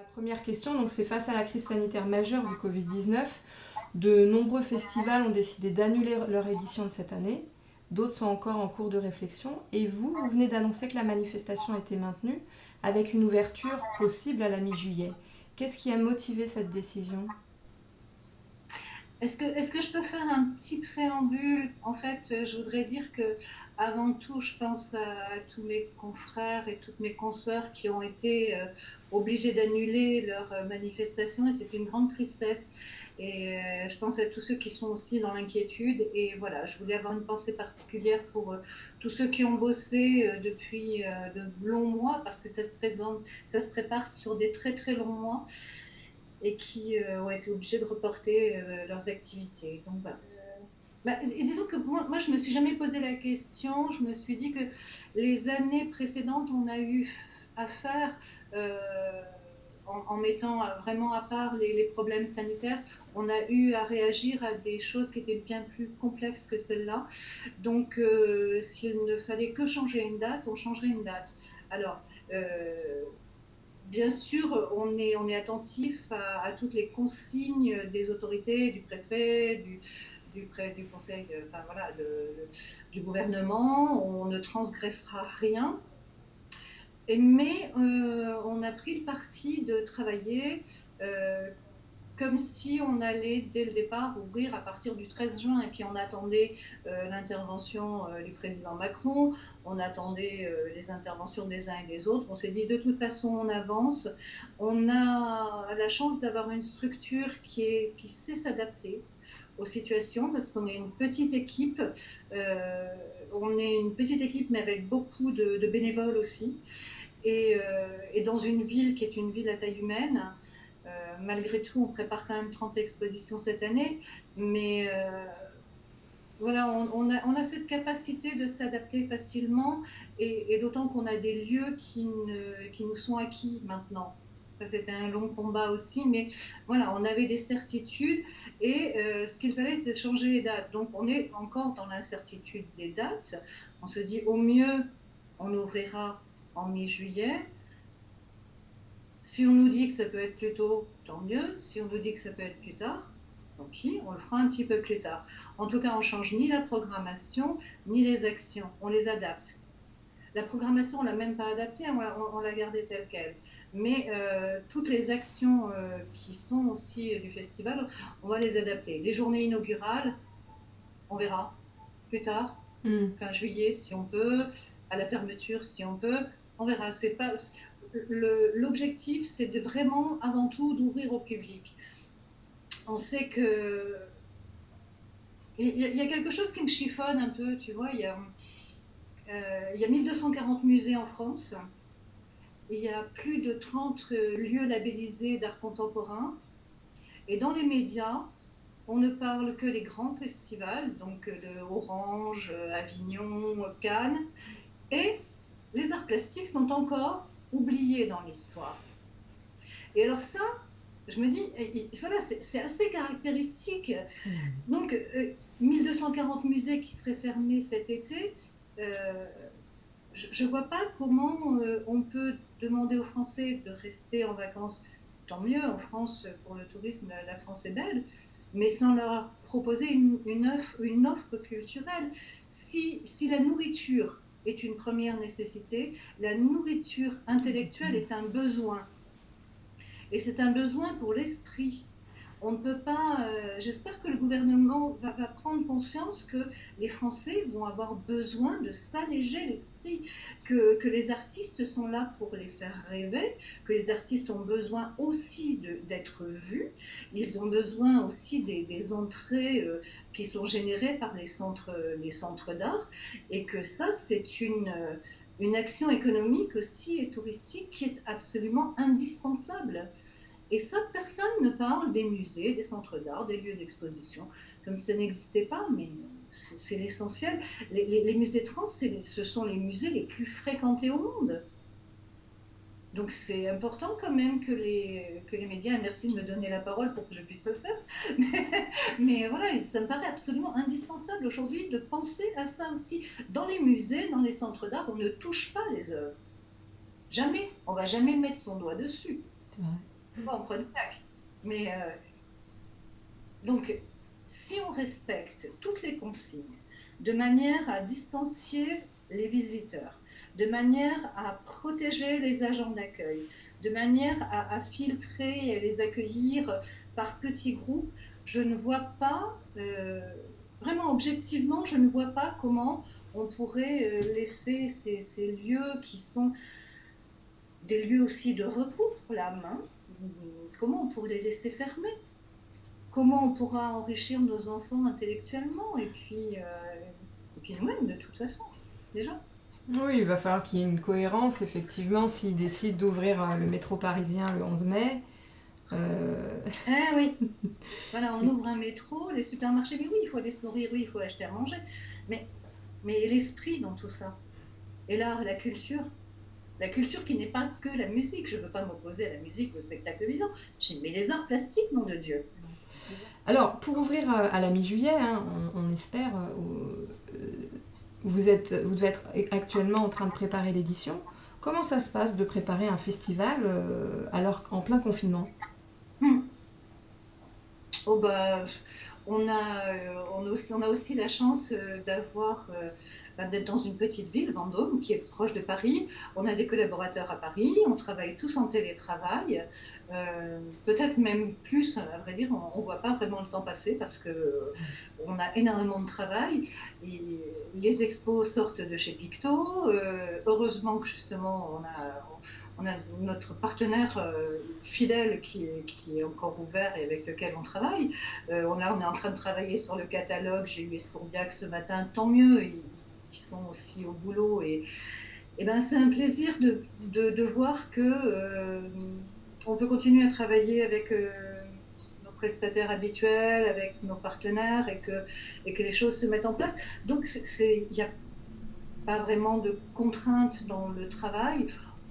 Ma première question, donc, c'est face à la crise sanitaire majeure du Covid-19, de nombreux festivals ont décidé d'annuler leur édition de cette année. D'autres sont encore en cours de réflexion. Et vous venez d'annoncer que la manifestation était maintenue avec une ouverture possible à la mi-juillet. Qu'est-ce qui a motivé cette décision? Est-ce que je peux faire un petit préambule? En fait, je voudrais dire que, avant tout, je pense à tous mes confrères et toutes mes consoeurs qui ont été obligés d'annuler leur manifestation, et c'est une grande tristesse. Et je pense à tous ceux qui sont aussi dans l'inquiétude. Et voilà, je voulais avoir une pensée particulière pour tous ceux qui ont bossé depuis de longs mois, parce que ça se prépare sur des très très longs mois, et qui ont été obligés de reporter leurs activités. Donc voilà. Et disons que moi, je ne me suis jamais posé la question. Je me suis dit que les années précédentes, on a eu à faire, euh, en mettant vraiment à part les problèmes sanitaires, on a eu à réagir à des choses qui étaient bien plus complexes que celle-là. Donc, s'il ne fallait que changer une date, on changerait une date. Alors, bien sûr, on est attentif à toutes les consignes des autorités, du préfet, du conseil, enfin, voilà, du gouvernement. On ne transgressera rien. Mais on a pris le parti de travailler comme si on allait dès le départ ouvrir à partir du 13 juin, et puis on attendait l'intervention du président Macron, on attendait les interventions des uns et des autres. On s'est dit, de toute façon, on avance. On a la chance d'avoir une structure qui sait s'adapter aux situations, parce qu'on est une petite équipe. euh, on est une petite équipe, mais avec beaucoup de bénévoles aussi, et dans une ville qui est une ville à taille humaine. Malgré tout, on prépare quand même 30 expositions cette année, mais voilà, on a cette capacité de s'adapter facilement, et d'autant qu'on a des lieux qui nous sont acquis maintenant. Ça, c'était un long combat aussi, mais voilà, on avait des certitudes, et ce qu'il fallait, c'était changer les dates. Donc, on est encore dans l'incertitude des dates. On se dit, au mieux, on ouvrira en mi-juillet. Si on nous dit que ça peut être plus tôt, tant mieux. Si on nous dit que ça peut être plus tard, tant pis, on le fera un petit peu plus tard. En tout cas, on ne change ni la programmation, ni les actions. On les adapte. La programmation, on ne l'a même pas adaptée, on l'a gardée telle qu'elle. Mais toutes les actions qui sont aussi du festival, on va les adapter. Les journées inaugurales, on verra plus tard, Hmm. fin juillet si on peut, à la fermeture si on peut, on verra. C'est pas l'objectif, c'est de vraiment avant tout d'ouvrir au public. On sait que il y a quelque chose qui me chiffonne un peu, tu vois. Il y a 1240 musées en France. Il y a plus de 30 lieux labellisés d'art contemporain. Et dans les médias, on ne parle que des grands festivals, donc de Orange, Avignon, Cannes. Et les arts plastiques sont encore oubliés dans l'histoire. Et alors ça, je me dis, voilà, c'est assez caractéristique. Donc, 1240 musées qui seraient fermés cet été, euh, je ne vois pas comment on peut demander aux Français de rester en vacances. Tant mieux, en France, pour le tourisme, la France est belle, mais sans leur proposer une offre culturelle. Si la nourriture est une première nécessité, la nourriture intellectuelle est un besoin. Et c'est un besoin pour l'esprit. On ne peut pas. J'espère que le gouvernement va prendre conscience que les Français vont avoir besoin de s'alléger l'esprit, que les artistes sont là pour les faire rêver, que les artistes ont besoin aussi d'être vus, ils ont besoin aussi des entrées qui sont générées par les centres d'art, et que ça, c'est une action économique aussi et touristique qui est absolument indispensable. Et ça, personne ne parle des musées, des centres d'art, des lieux d'exposition, comme si ça n'existait pas, mais c'est l'essentiel. Les musées de France, ce sont les musées les plus fréquentés au monde. Donc c'est important quand même que les médias, et merci de me donner la parole pour que je puisse le faire, mais voilà, ça me paraît absolument indispensable aujourd'hui de penser à ça aussi. Dans les musées, dans les centres d'art, on ne touche pas les œuvres. Jamais. On ne va jamais mettre son doigt dessus. C'est vrai. Bon, on prend une claque. Mais donc, si on respecte toutes les consignes, de manière à distancier les visiteurs, de manière à protéger les agents d'accueil, de manière à filtrer et les accueillir par petits groupes, je ne vois pas, vraiment objectivement, je ne vois pas comment on pourrait laisser ces lieux qui sont des lieux aussi de repos pour l'âme, hein, comment on pourrait les laisser fermer? Comment on pourra enrichir nos enfants intellectuellement et puis nous-mêmes de toute façon, déjà. Oui, il va falloir qu'il y ait une cohérence, effectivement, s'ils décident d'ouvrir le métro parisien le 11 mai. Ah oui, voilà, on ouvre un métro, les supermarchés, mais oui, il faut aller se nourrir, oui, il faut acheter à manger. Mais, mais l'esprit dans tout ça, et l'art, la culture qui n'est pas que la musique, je ne veux pas m'opposer à la musique, au spectacle vivant, mais les arts plastiques, nom de Dieu. Alors, pour ouvrir à la mi-juillet, hein, on espère, vous devez être actuellement en train de préparer l'édition. Comment ça se passe de préparer un festival alors en plein confinement? Hmm. Oh bah, on a aussi la chance d'être dans une petite ville, Vendôme, qui est proche de Paris. On a des collaborateurs à Paris, on travaille tous en télétravail, peut-être même plus, à vrai dire, on ne voit pas vraiment le temps passer parce que on a énormément de travail. Et les expos sortent de chez Picto. Heureusement que justement, on a notre partenaire fidèle qui est encore ouvert et avec lequel on travaille. On est en train de travailler sur le catalogue. J'ai eu Escourdiac ce matin, tant mieux. Ils sont aussi au boulot et ben c'est un plaisir de voir que on peut continuer à travailler avec nos prestataires habituels, avec nos partenaires et que les choses se mettent en place. Donc il n'y a pas vraiment de contraintes dans le travail,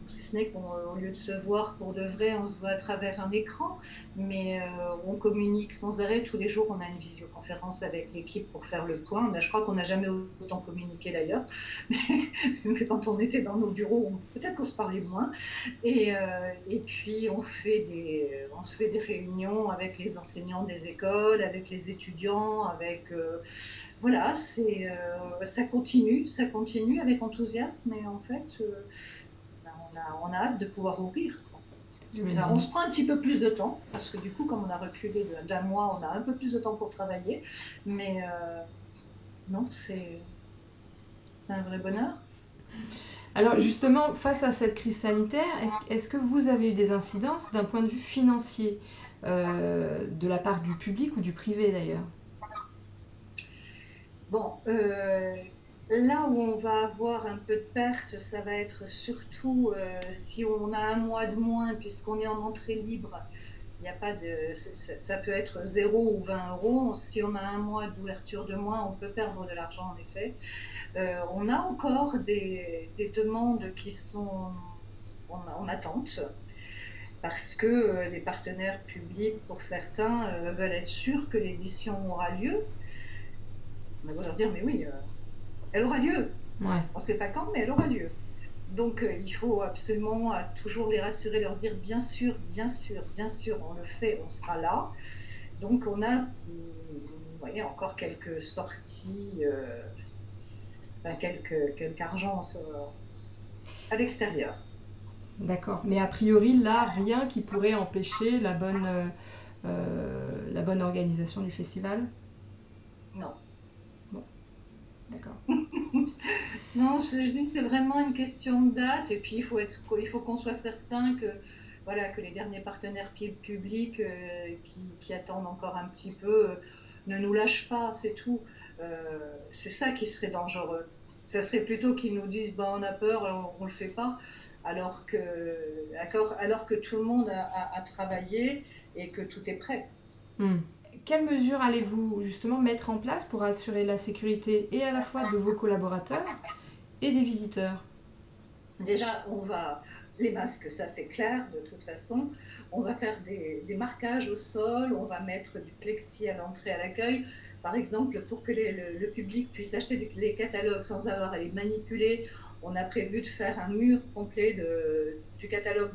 si ce n'est qu'au lieu de se voir pour de vrai, on se voit à travers un écran, mais on communique sans arrêt. Tous les jours, on a une visioconférence avec l'équipe pour faire le point. Je crois qu'on n'a jamais autant communiqué d'ailleurs, mais quand on était dans nos bureaux, peut-être qu'on se parlait moins. Et puis, on se fait des réunions avec les enseignants des écoles, avec les étudiants, avec... voilà, ça continue avec enthousiasme, et en fait... on a hâte de pouvoir ouvrir. Alors, on J'imagine. se prend un petit peu plus de temps, parce que du coup, comme on a reculé d'un mois, on a un peu plus de temps pour travailler. Mais non, c'est un vrai bonheur. Alors justement, face à cette crise sanitaire, est-ce que vous avez eu des incidences d'un point de vue financier de la part du public ou du privé d'ailleurs? Bon, là où on va avoir un peu de perte, ça va être surtout si on a un mois de moins, puisqu'on est en entrée libre. Il n'y a pas de, ça peut être 0 ou 20 euros. Si on a un mois d'ouverture de moins, on peut perdre de l'argent en effet. On a encore des demandes qui sont en attente parce que les partenaires publics, pour certains, veulent être sûrs que l'édition aura lieu. On va leur dire, mais oui, elle aura lieu. Ouais. On ne sait pas quand, mais elle aura lieu. Donc il faut absolument toujours les rassurer, leur dire bien sûr, bien sûr, bien sûr, on le fait, on sera là. Donc on a, vous voyez, encore quelques sorties, quelques argent à l'extérieur. D'accord. Mais a priori, là, rien qui pourrait empêcher la bonne organisation du festival? Non. Bon, d'accord. Non, je dis c'est vraiment une question de date. Et puis il faut qu'on soit certain que voilà que les derniers partenaires publics qui attendent encore un petit peu ne nous lâchent pas. C'est tout. C'est ça qui serait dangereux. Ça serait plutôt qu'ils nous disent bah, on a peur, on le fait pas, alors que tout le monde a travaillé et que tout est prêt. Hmm. Quelles mesures allez-vous justement mettre en place pour assurer la sécurité et à la fois de vos collaborateurs et des visiteurs? Déjà, les masques, ça c'est clair, de toute façon. On va faire des marquages au sol, on va mettre du plexi à l'entrée à l'accueil, par exemple, pour que le public puisse acheter les catalogues sans avoir à les manipuler. On a prévu de faire un mur complet du catalogue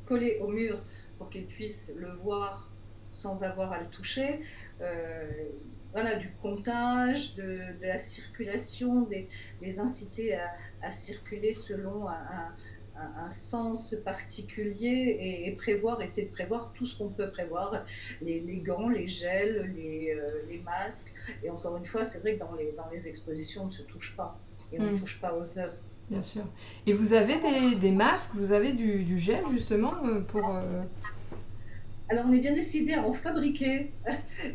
collé au mur pour qu'ils puissent le voir sans avoir à le toucher. Voilà, du comptage, de la circulation, les inciter à circuler selon un sens particulier et prévoir, essayer de prévoir tout ce qu'on peut prévoir, les gants, les gels, les masques. Et encore une fois, c'est vrai que dans les expositions, on ne se touche pas et on ne touche pas aux œuvres. Bien sûr. Et vous avez des masques, vous avez du gel justement pour... Alors, on est bien décidé à en fabriquer,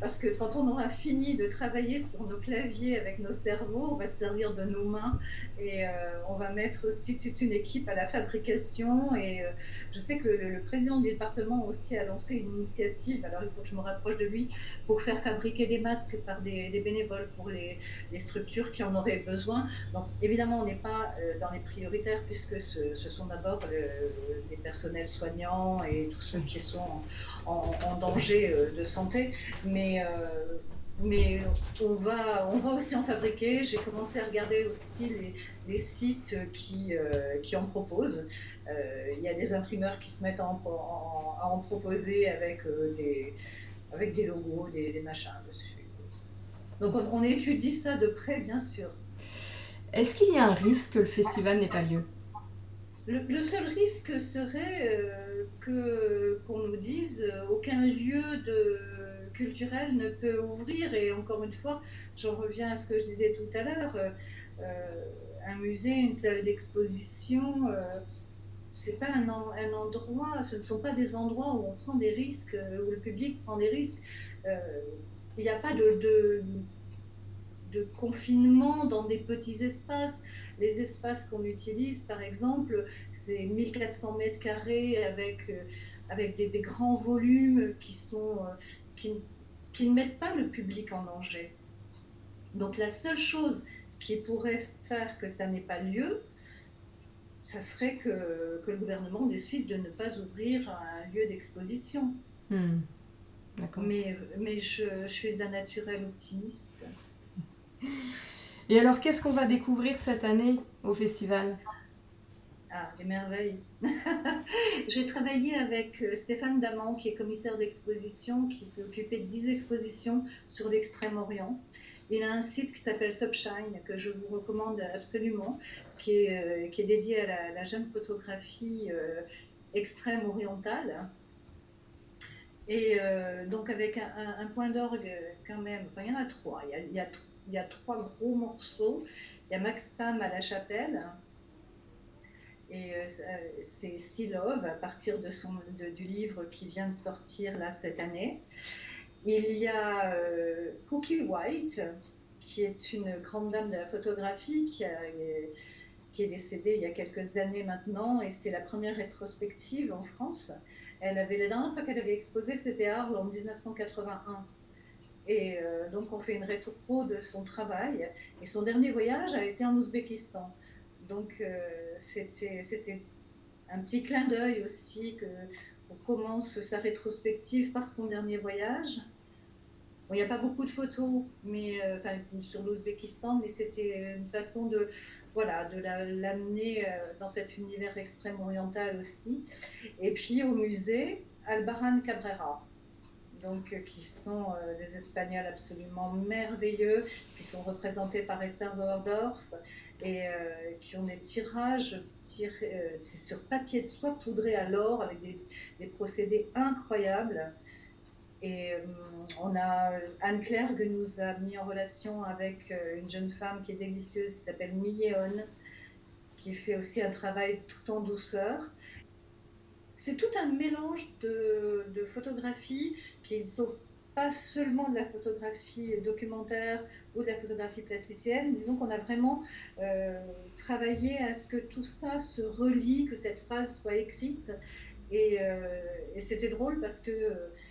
parce que quand on aura fini de travailler sur nos claviers avec nos cerveaux, on va se servir de nos mains et on va mettre aussi toute une équipe à la fabrication. Et je sais que le président du département aussi a lancé une initiative, alors il faut que je me rapproche de lui, pour faire fabriquer des masques par des bénévoles pour les structures qui en auraient besoin. Donc, évidemment, on n'est pas dans les prioritaires, puisque ce sont d'abord les personnels soignants et tous ceux qui sont en danger de santé, mais on va aussi en fabriquer. J'ai commencé à regarder aussi les sites qui en proposent. Il y a des imprimeurs qui se mettent à en proposer avec des logos, des machins dessus. Donc on étudie ça de près, bien sûr. Est-ce qu'il y a un risque que le festival n'ait pas lieu? Le seul risque serait qu'on nous dise aucun lieu culturel ne peut ouvrir. Et encore une fois, j'en reviens à ce que je disais tout à l'heure. Un musée, une salle d'exposition, c'est pas un endroit, ce ne sont pas des endroits où on prend des risques, où le public prend des risques. Il n'y a pas de confinement dans des petits espaces. Les espaces qu'on utilise, par exemple, c'est 1400 mètres carrés avec des grands volumes qui ne mettent pas le public en danger. Donc la seule chose qui pourrait faire que ça n'ait pas lieu, ça serait que le gouvernement décide de ne pas ouvrir un lieu d'exposition. D'accord. Mais je suis d'un naturel optimiste. Et alors, qu'est-ce qu'on va découvrir cette année au festival? Ah, des merveilles. J'ai travaillé avec Stéphane Damand, qui est commissaire d'exposition, qui s'est occupé de 10 expositions sur l'Extrême-Orient. Il a un site qui s'appelle Subshine, que je vous recommande absolument, qui est dédié à la jeune photographie extrême-orientale. Et donc avec un point d'orgue quand même, enfin il y en a trois, il y a trois gros morceaux. Il y a Max Pam à la chapelle, et c'est Sea Love, à partir du livre qui vient de sortir là cette année. Il y a Cookie White, qui est une grande dame de la photographie qui est décédée il y a quelques années maintenant, et c'est la première rétrospective en France. La dernière fois qu'elle avait exposé, c'était à Arles en 1981. Et donc on fait une rétro de son travail. Et son dernier voyage a été en Ouzbékistan. Donc c'était un petit clin d'œil aussi qu'on commence sa rétrospective par son dernier voyage. Bon, il n'y a pas beaucoup de photos sur l'Ouzbékistan, mais c'était une façon de l'amener dans cet univers extrême-oriental aussi. Et puis au musée, Albarrán Cabrera, donc, qui sont des Espagnols absolument merveilleux, qui sont représentés par Esther Bauerdorf et qui ont des tirages, c'est sur papier de soie poudré à l'or avec des procédés incroyables. Et on a Anne-Claire qui nous a mis en relation avec une jeune femme qui est délicieuse, qui s'appelle Milléon, qui fait aussi un travail tout en douceur. C'est tout un mélange de photographies qui ne sont pas seulement de la photographie documentaire ou de la photographie plasticienne. Disons qu'on a vraiment travaillé à ce que tout ça se relie, que cette phrase soit écrite. Et c'était drôle parce que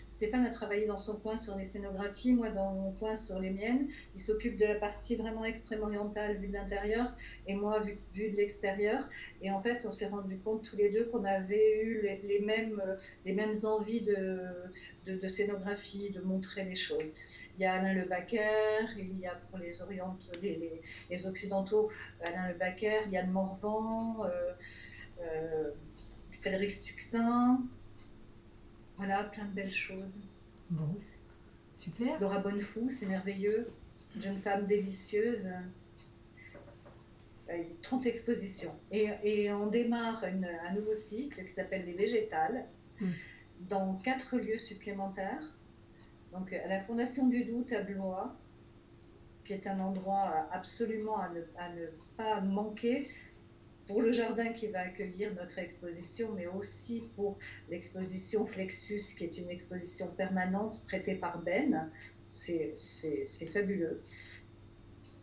Stéphane a travaillé dans son coin sur les scénographies, moi dans mon coin sur les miennes. Il s'occupe de la partie vraiment extrême-orientale vue de l'intérieur et moi vue de l'extérieur. Et en fait, on s'est rendu compte tous les deux qu'on avait eu les mêmes envies de scénographie, de montrer les choses. Il y a Alain Le Bacquer, il y a pour les Occidentaux Alain Le Bacquer, Yann Morvan, Frédéric Stuxin. Voilà, plein de belles choses. Bon, super. Laura Bonnefou, c'est merveilleux. Une jeune femme délicieuse. 30 expositions. Et on démarre un nouveau cycle qui s'appelle Les Végétales, Mm. dans 4 lieux supplémentaires. Donc à la Fondation du Doute à Blois, qui est un endroit absolument à ne pas manquer pour le jardin qui va accueillir notre exposition, mais aussi pour l'exposition Flexus, qui est une exposition permanente prêtée par Ben. C'est fabuleux.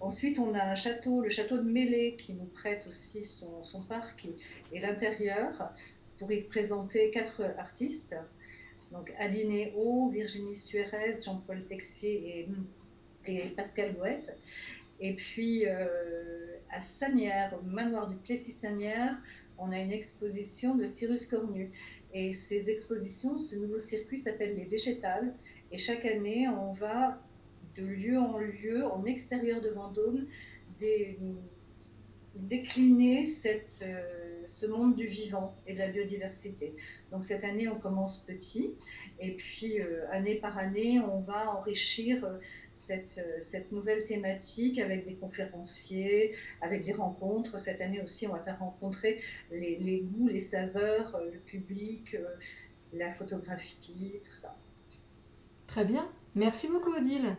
Ensuite, on a un château, le château de Mélé, qui nous prête aussi son parc et l'intérieur pour y présenter 4 artistes. Donc Aline Haut, Virginie Suérez, Jean-Paul Texier et Pascal Goët. Et puis à Sanières, au manoir du Plessis-Sanières, on a une exposition de Cyrus Cornu. Et ces expositions, ce nouveau circuit s'appelle les Végétales. Et chaque année, on va de lieu en lieu, en extérieur de Vendôme, décliner ce monde du vivant et de la biodiversité. Donc cette année, on commence petit, et puis année par année, on va enrichir cette nouvelle thématique avec des conférenciers, avec des rencontres. Cette année aussi, on va faire rencontrer les goûts, les saveurs, le public, la photographie, tout ça. Très bien. Merci beaucoup, Odile.